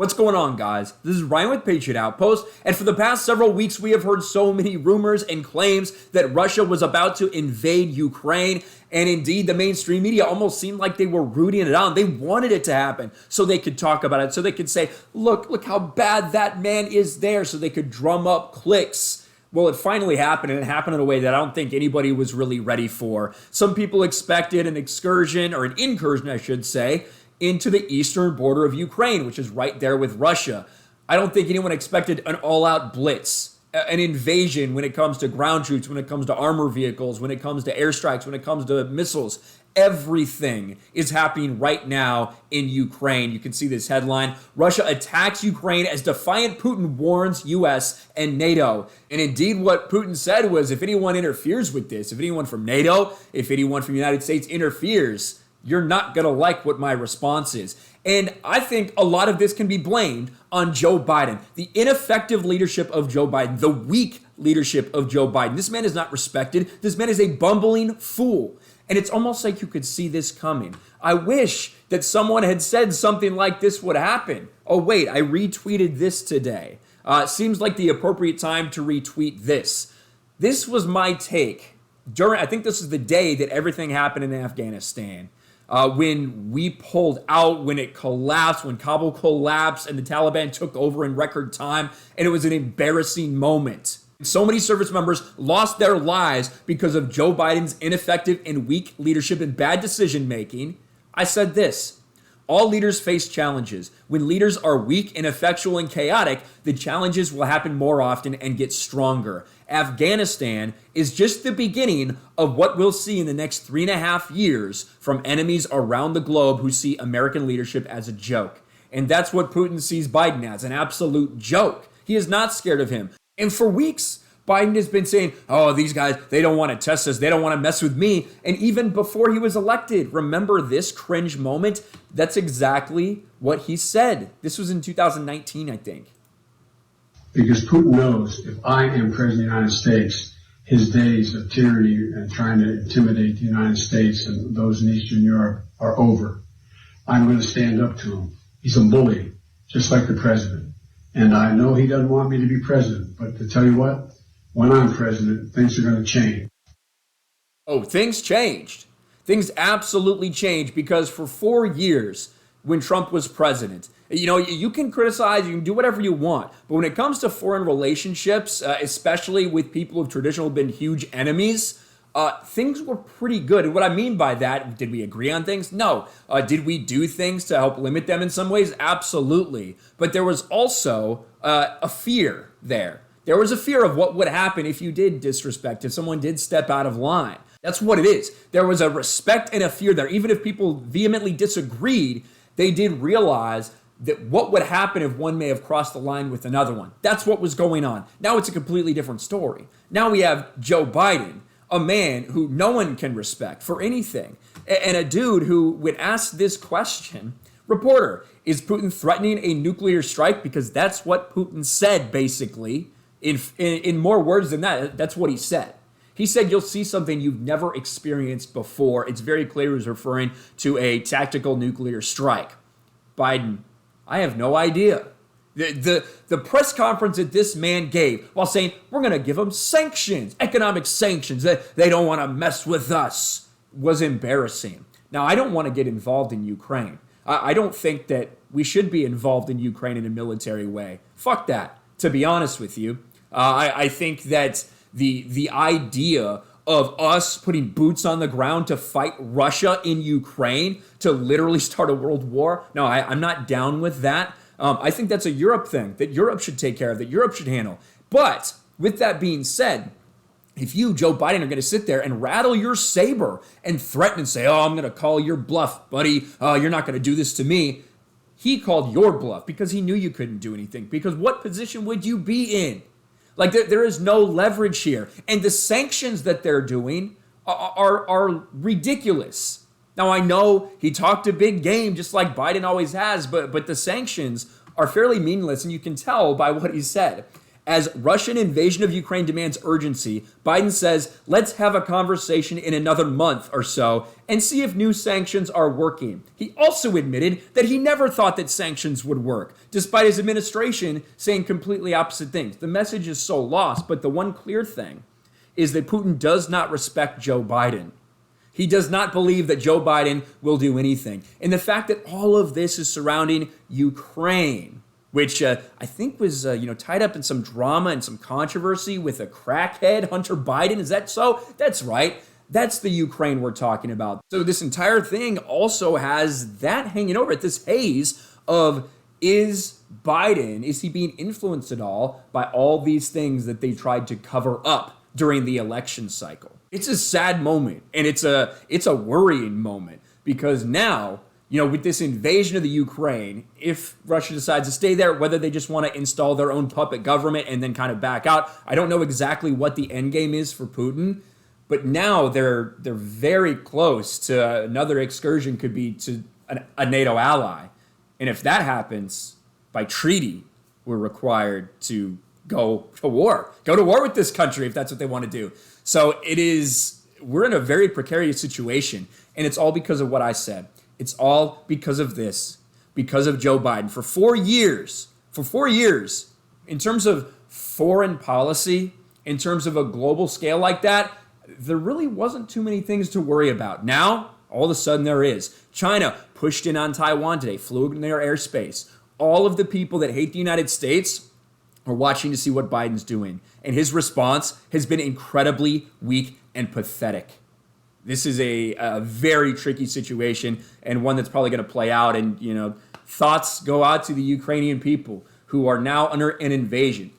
What's going on, guys? This is Ryan with Patriot Outpost, and for the past several weeks, we have heard so many rumors and claims that Russia was about to invade Ukraine, and indeed, the mainstream media almost seemed like they were rooting it on. They wanted it to happen so they could talk about it, so they could say, look how bad that man is there, so they could drum up clicks. Well, it finally happened, and it happened in a way that I don't think anybody was really ready for. Some people expected an excursion, or an incursion, I should say, into the eastern border of Ukraine, which is right there with Russia. I don't think anyone expected an all-out blitz, an invasion when it comes to ground troops, when it comes to armor vehicles, when it comes to airstrikes, when it comes to missiles. Everything is happening right now in Ukraine. You can see this headline: Russia attacks Ukraine as defiant Putin warns U.S. and NATO. And indeed, what Putin said was, if anyone interferes with this, if anyone from NATO, if anyone from the United States interferes, you're not going to like what my response is. And I think a lot of this can be blamed on Joe Biden, the ineffective leadership of Joe Biden, the weak leadership of Joe Biden. This man is not respected. This man is a bumbling fool. And it's almost like you could see this coming. I wish that someone had said something like this would happen. Oh, wait, I retweeted this today. Seems like the appropriate time to retweet this. This was my take I think this is the day that everything happened in Afghanistan. When we pulled out, when it collapsed, when Kabul collapsed and the Taliban took over in record time, and it was an embarrassing moment. So many service members lost their lives because of Joe Biden's ineffective and weak leadership and bad decision making. I said this: all leaders face challenges. When leaders are weak, ineffectual, and chaotic, the challenges will happen more often and get stronger. Afghanistan is just the beginning of what we'll see in the next 3.5 years from enemies around the globe who see American leadership as a joke. And that's what Putin sees Biden as, an absolute joke. He is not scared of him. And for weeks, Biden has been saying, oh, these guys, they don't want to test us. They don't want to mess with me. And even before he was elected, remember this cringe moment? That's exactly what he said. This was in 2019, I think. Because Putin knows if I am president of the United States, his days of tyranny and trying to intimidate the United States and those in Eastern Europe are over. I'm going to stand up to him. He's a bully, just like the president. And I know he doesn't want me to be president, but to tell you what, when I'm president, things are going to change. Oh, things changed. Things absolutely changed, because for 4 years, when Trump was president, you can criticize, you can do whatever you want, but when it comes to foreign relationships, especially with people who've traditionally been huge enemies, things were pretty good. And what I mean by that, did we agree on things? No. Did we do things to help limit them in some ways? Absolutely. But there was also a fear there. There was a fear of what would happen if you did disrespect, if someone did step out of line. That's what it is. There was a respect and a fear there. Even if people vehemently disagreed, they did realize that what would happen if one may have crossed the line with another one. That's what was going on. Now it's a completely different story. Now we have Joe Biden, a man who no one can respect for anything, and a dude who, when asked this question, reporter, is Putin threatening a nuclear strike? Because that's what Putin said, basically. In more words than that, that's what he said. He said, you'll see something you've never experienced before. It's very clear he was referring to a tactical nuclear strike. Biden, I have no idea. The press conference that this man gave while saying, we're going to give them sanctions, economic sanctions, that they don't want to mess with us, was embarrassing. Now, I don't want to get involved in Ukraine. I don't think that we should be involved in Ukraine in a military way. Fuck that, to be honest with you. I think that the idea of us putting boots on the ground to fight Russia in Ukraine, to literally start a world war, no, I'm not down with that. I think that's a Europe thing that Europe should take care of, that Europe should handle. But with that being said, if you, Joe Biden, are going to sit there and rattle your saber and threaten and say, oh, I'm going to call your bluff, buddy, you're not going to do this to me. He called your bluff because he knew you couldn't do anything. Because what position would you be in? Like, there is no leverage here. And the sanctions that they're doing are ridiculous. Now, I know he talked a big game, just like Biden always has, but the sanctions are fairly meaningless, and you can tell by what he said. As Russian invasion of Ukraine demands urgency, Biden says, let's have a conversation in another month or so and see if new sanctions are working. He also admitted that he never thought that sanctions would work, despite his administration saying completely opposite things. The message is so lost, but the one clear thing is that Putin does not respect Joe Biden. He does not believe that Joe Biden will do anything. And the fact that all of this is surrounding Ukraine, which I think was tied up in some drama and some controversy with a crackhead, Hunter Biden. Is that so? That's right. That's the Ukraine we're talking about. So this entire thing also has that hanging over it, this haze of, is he being influenced at all by all these things that they tried to cover up during the election cycle? It's a sad moment, and it's a worrying moment, because now, with this invasion of the Ukraine, if Russia decides to stay there, whether they just want to install their own puppet government and then kind of back out, I don't know exactly what the end game is for Putin, but now they're very close to another excursion, could be to a NATO ally. And if that happens, by treaty, we're required to go to war with this country if that's what they want to do. So we're in a very precarious situation, and it's all because of what I said. It's all because of this, because of Joe Biden. For 4 years, in terms of foreign policy, in terms of a global scale like that, there really wasn't too many things to worry about. Now, all of a sudden there is. China pushed in on Taiwan today, flew in their airspace. All of the people that hate the United States are watching to see what Biden's doing. And his response has been incredibly weak and pathetic. This is a very tricky situation, and one that's probably going to play out. And, thoughts go out to the Ukrainian people who are now under an invasion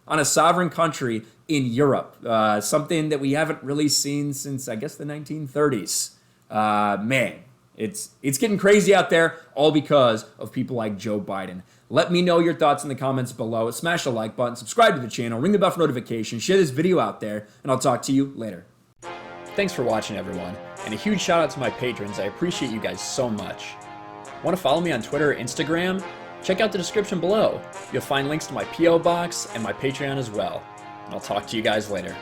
on a sovereign country in Europe, something that we haven't really seen since, I guess, the 1930s. Man, it's getting crazy out there, all because of people like Joe Biden. Let me know your thoughts in the comments below. Smash the like button, subscribe to the channel, ring the bell for notifications, share this video out there, and I'll talk to you later. Thanks for watching, everyone, and a huge shout out to my patrons. I appreciate you guys so much. Want to follow me on Twitter or Instagram? Check out the description below. You'll find links to my P.O. box and my Patreon as well. And I'll talk to you guys later.